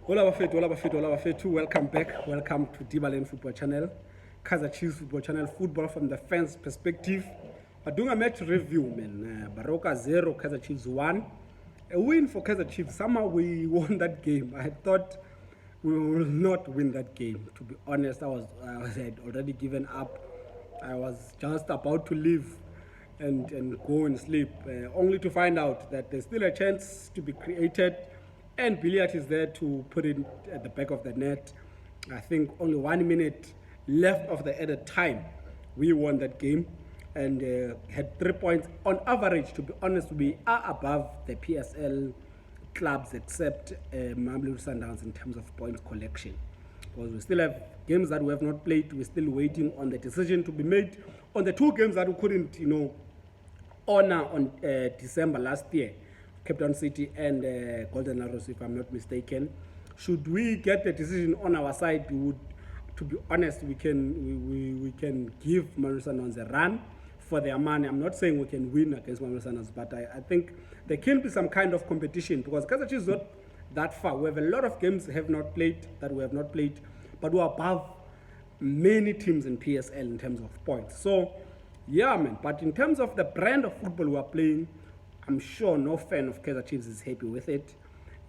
Hola Bafetu, welcome back. Welcome to Dibalen Football Channel, Kaizer Chiefs Football Channel, football from the fans' perspective. We're doing a match review, man. Baroka 0, Kaizer Chiefs 1. A win for Kaizer Chiefs. Somehow we won that game. I thought we will not win that game. To be honest, I had already given up. I was just about to leave and go and sleep, only to find out that there's still a chance to be created, and Billiard is there to put it at the back of the net. I think only 1 minute left of the added time, we won that game and had 3 points on average. To be honest, we are above the PSL clubs except Mamelodi Sundowns in terms of points collection, because we still have games that we have not played. We're still waiting on the decision to be made on the 2 games that we couldn't, honor on December last year, Cape Town City and Golden Arrows, if I'm not mistaken. Should we get the decision on our side, we would, to be honest, we can give Mamelodi Sundowns a run for their money. I'm not saying we can win against Mamelodi Sundowns, but I think there can be some kind of competition, because Kaizer Chiefs is not that far. We have a lot of games we have not played, but we're above many teams in PSL in terms of points. So yeah, man. But in terms of the brand of football we are playing, I'm sure no fan of Kaizer Chiefs is happy with it.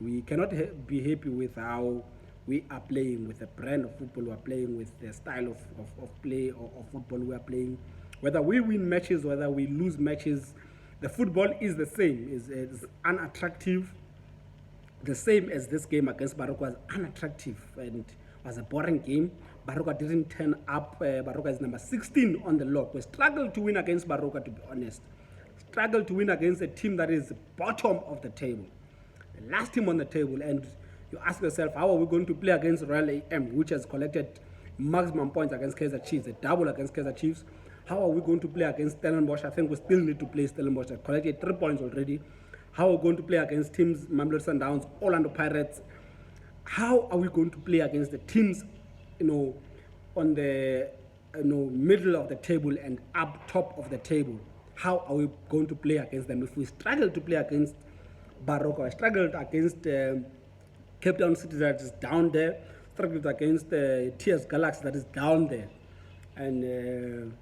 We cannot be happy with how we are playing, with the brand of football we are playing, with the style of play or football we are playing. Whether we win matches, whether we lose matches, the football is the same. It's unattractive. The same as this game against Baroka was unattractive and was a boring game. Baroka didn't turn up. Baroka is number 16 on the log. We struggled to win against Baroka, to be honest. Struggled to win against a team that is bottom of the table, the last team on the table. And you ask yourself, how are we going to play against Royal AM, which has collected maximum points against Kaizer Chiefs, a double against Kaizer Chiefs? How are we going to play against Stellenbosch? I think we still need to play Stellenbosch. I collected 3 points already. How are we going to play against teams, Mamelodi Sundowns, Orlando Pirates? How are we going to play against the teams, on the middle of the table and up top of the table? How are we going to play against them? If we struggle to play against Baroka, struggled against Cape Town City that is down there, struggled against TS Galaxy that is down there, and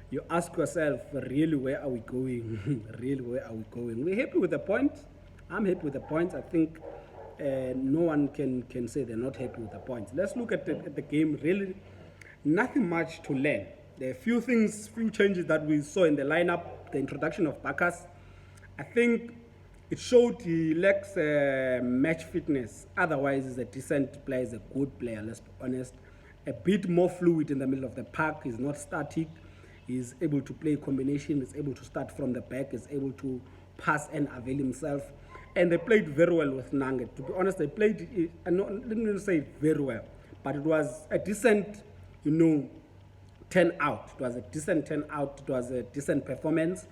you ask yourself, really, where are we going? Really, where are we going? We're happy with the points. I'm happy with the points. I think no one can say they're not happy with the points. Let's look at the game. Really, nothing much to learn. There are few changes that we saw in the lineup. The introduction of Bacchus, I think it showed he lacks match fitness. Otherwise, he's a decent player, he's a good player, let's be honest. A bit more fluid in the middle of the park. He's not static. He's able to play combination. He's able to start from the back. He's able to pass and avail himself. And they played very well with Nange. To be honest, they played, let me say very well, but it was a decent, turn out. It was a decent turn out. It was a decent performance.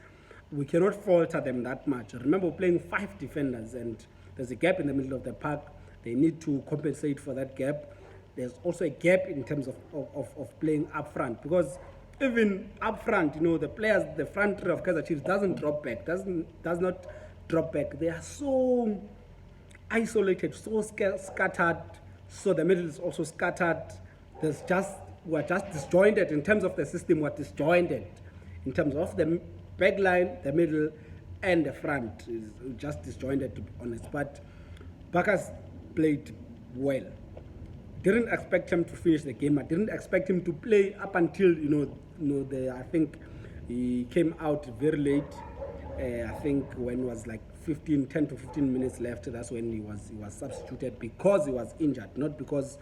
We cannot falter them that much. Remember, we're playing 5 defenders, and there's a gap in the middle of the park. They need to compensate for that gap. There's also a gap in terms of playing up front, because even up front, the players, the front three of Kaizer Chiefs doesn't drop back, does not drop back. They are so isolated, so scattered. So the middle is also scattered. We're just disjointed in terms of the system. We're disjointed in terms of the back line, the middle, and the front is just disjointed, to be honest. But Bacchus played well. Didn't expect him to finish the game. I didn't expect him to play up until I think he came out very late. I think when it was like 10 to 15 minutes left, that's when he was substituted, because he was injured, not because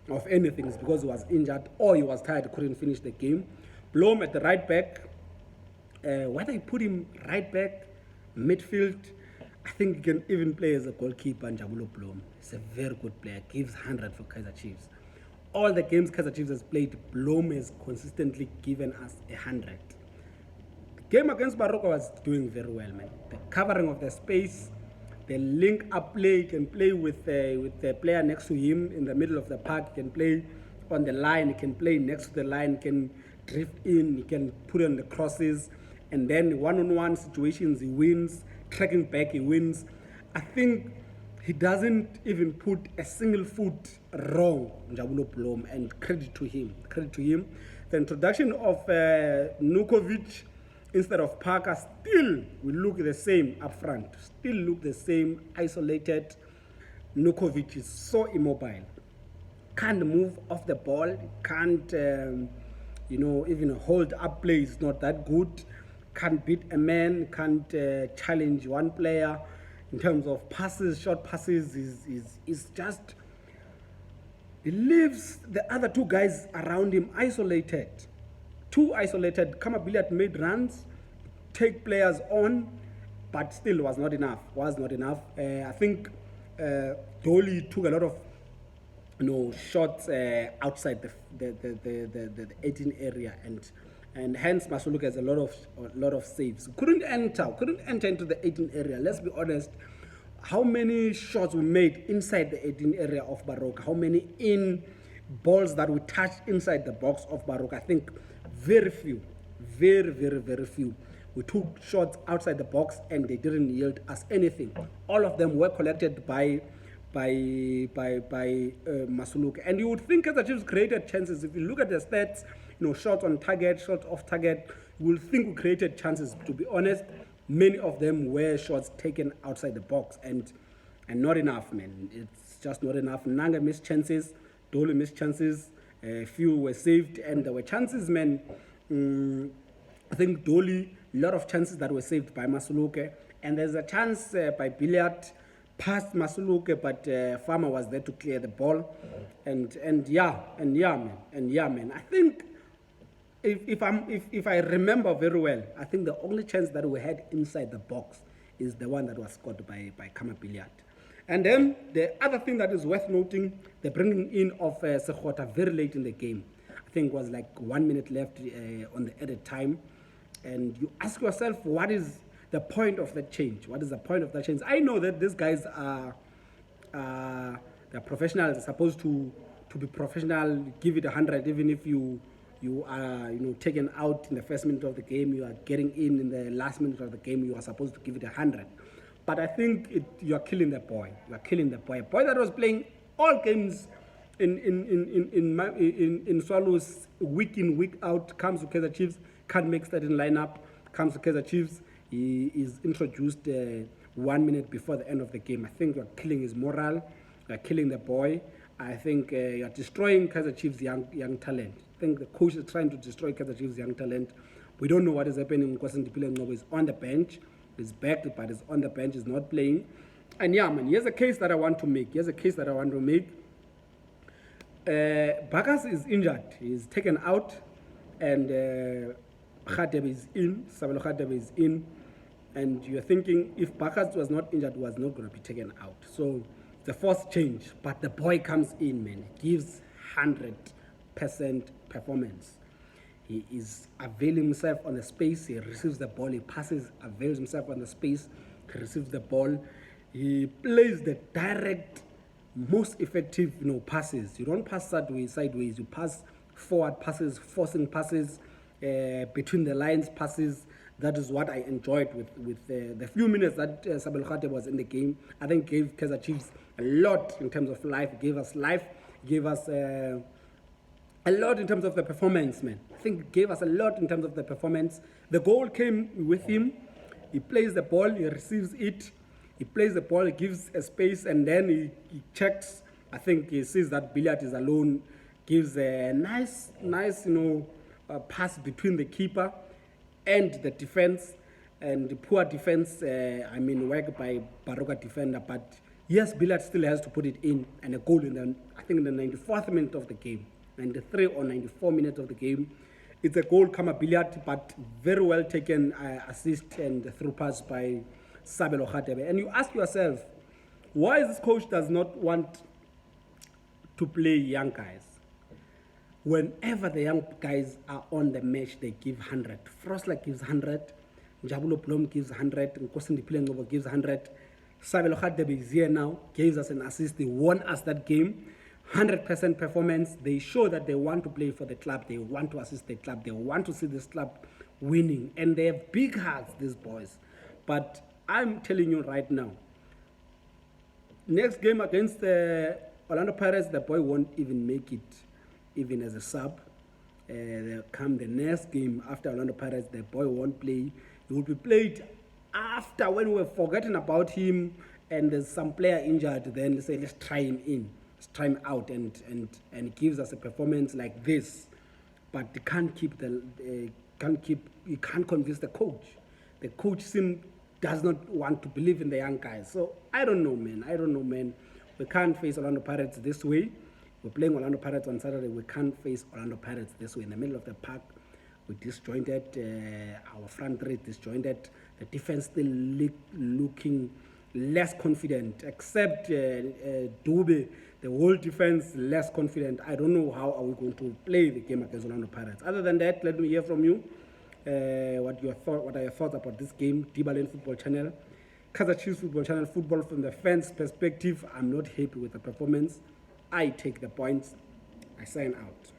of anything. It's because he was injured or he was tired, couldn't finish the game. Blom at the right back. Whether you put him right back, midfield, I think he can even play as a goalkeeper. Njabulo Blom, he's a very good player, gives 100 for Kaizer Chiefs. All the games Kaizer Chiefs has played, Blom has consistently given us 100. The game against Baroka was doing very well, man. The covering of the space, the link up play, he can play with the player next to him in the middle of the park, he can play on the line, he can play next to the line, he can drift in, he can put on the crosses, and then one-on-one situations he wins, tracking back he wins. I think he doesn't even put a single foot wrong, Njabulo Blom, and credit to him. Credit to him. The introduction of Nukovic instead of Parker still will look the same up front. Still look the same, isolated. Nukovic is so immobile. Can't move off the ball. Can't, even hold up play. Is not that good. Can't beat a man. Can't challenge one player. In terms of passes, short passes, is just, he leaves the other two guys around him isolated. Too isolated. Kamabiliat made runs, take players on, but still was not enough. I think Dolly took a lot of shots outside the 18 area, and hence Masuluka has a lot of saves. Couldn't enter into the 18 area. Let's be honest. How many shots were made inside the 18 area of Baroka? How many in balls that we touched inside the box of Baroka? I think very few. Very, very, very few. We took shots outside the box and they didn't yield us anything. All of them were collected by Masuluka. And you would think that the Chiefs created chances. If you look at the stats, shots on target, shots off target, you will think we created chances. To be honest, many of them were shots taken outside the box, and not enough, man. It's just not enough. Nanga missed chances, Dole missed chances, few were saved, and there were chances, man. I think Dole, a lot of chances that were saved by Masuluke, and there's a chance by Billiard past Masuluke, but Farmer was there to clear the ball, and yeah, man. I think if I remember very well, I think the only chance that we had inside the box is the one that was scored by Kamabiliat. And then the other thing that is worth noting, the bringing in of Sekgota very late in the game. I think it was like 1 minute left on the added time. And you ask yourself, what is the point of that change? What is the point of that change? I know that these guys are they're professionals, they're supposed to be professional, give it 100, even if you are taken out in the first minute of the game, you are getting in the last minute of the game, you are supposed to give it 100. But I think you are killing the boy. You are killing the boy. A boy that was playing all games in Swallows, week in, week out, comes to Kaizer Chiefs, can't make starting lineup, comes to Kaizer Chiefs, he is introduced 1 minute before the end of the game. I think you are killing his morale, you are killing the boy. I think you are destroying Kaizer Chiefs' young talent. I think the coach is trying to destroy Kaizer Chiefs' young talent. We don't know what is happening. Nkosini Dipile is on the bench. He's backed, but he's on the bench. He's not playing. And yeah, man, here's a case that I want to make. Bakas is injured. He's taken out. And Radebe is in. Sabelo Radebe is in. And you're thinking, if Bakas was not injured, he was not going to be taken out. So the first change. But the boy comes in, man. He gives 100% performance. He is availing himself on the space. He receives the ball. He passes, avails himself on the space. He receives the ball. He plays the direct, most effective, passes. You don't pass sideways. You pass forward passes, forcing passes, between the lines passes. That is what I enjoyed with the few minutes that Sabelo Radebe was in the game. I think gave Kaizer Chiefs a lot in terms of life. Gave us a lot in terms of the performance, man. I think it gave us a lot in terms of the performance. The goal came with him. He plays the ball, he receives it. He plays the ball, he gives a space, and then he checks. I think he sees that Billiard is alone, gives a nice, pass between the keeper and the defense. And the poor defense, work by Baroka defender. But yes, Billiard still has to put it in, and a goal in the 94th minute of the game. 93 or 94 minutes of the game. It's a goal, Billiard, but very well taken assist and through pass by Sabelo Radebe. And you ask yourself, why this coach does not want to play young guys? Whenever the young guys are on the match, they give 100. Frostler gives 100. Njabulo Blom gives 100. Nkosini Dipile gives 100. Sabelo Radebe is here now, gives us an assist. They won us that game. 100% performance. They show that they want to play for the club. They want to assist the club. They want to see this club winning. And they have big hearts, these boys. But I'm telling you right now, Next game against the Orlando Pirates, the boy won't even make it, even as a sub. Come the next game after Orlando Pirates, the boy won't play. He will be played after when we're forgetting about him and there's some player injured. Then say let's try him in, let's try him out, and he gives us a performance like this. But he can't he can't convince the coach. The coach does not want to believe in the young guys. So I don't know, man. We can't face Orlando Pirates this way. We're playing Orlando Pirates on Saturday. We can't face Orlando Pirates this way. In the middle of the park, we're disjointed. Our front three disjointed. The defense still looking less confident, except Dube. The whole defense less confident. I don't know how are we going to play the game against Orlando Pirates. Other than that, let me hear from you. What are your thoughts about this game? Dibalen Football Channel, Kaizer Chiefs Football Channel, football from the fans' perspective. I'm not happy with the performance. I take the points. I sign out.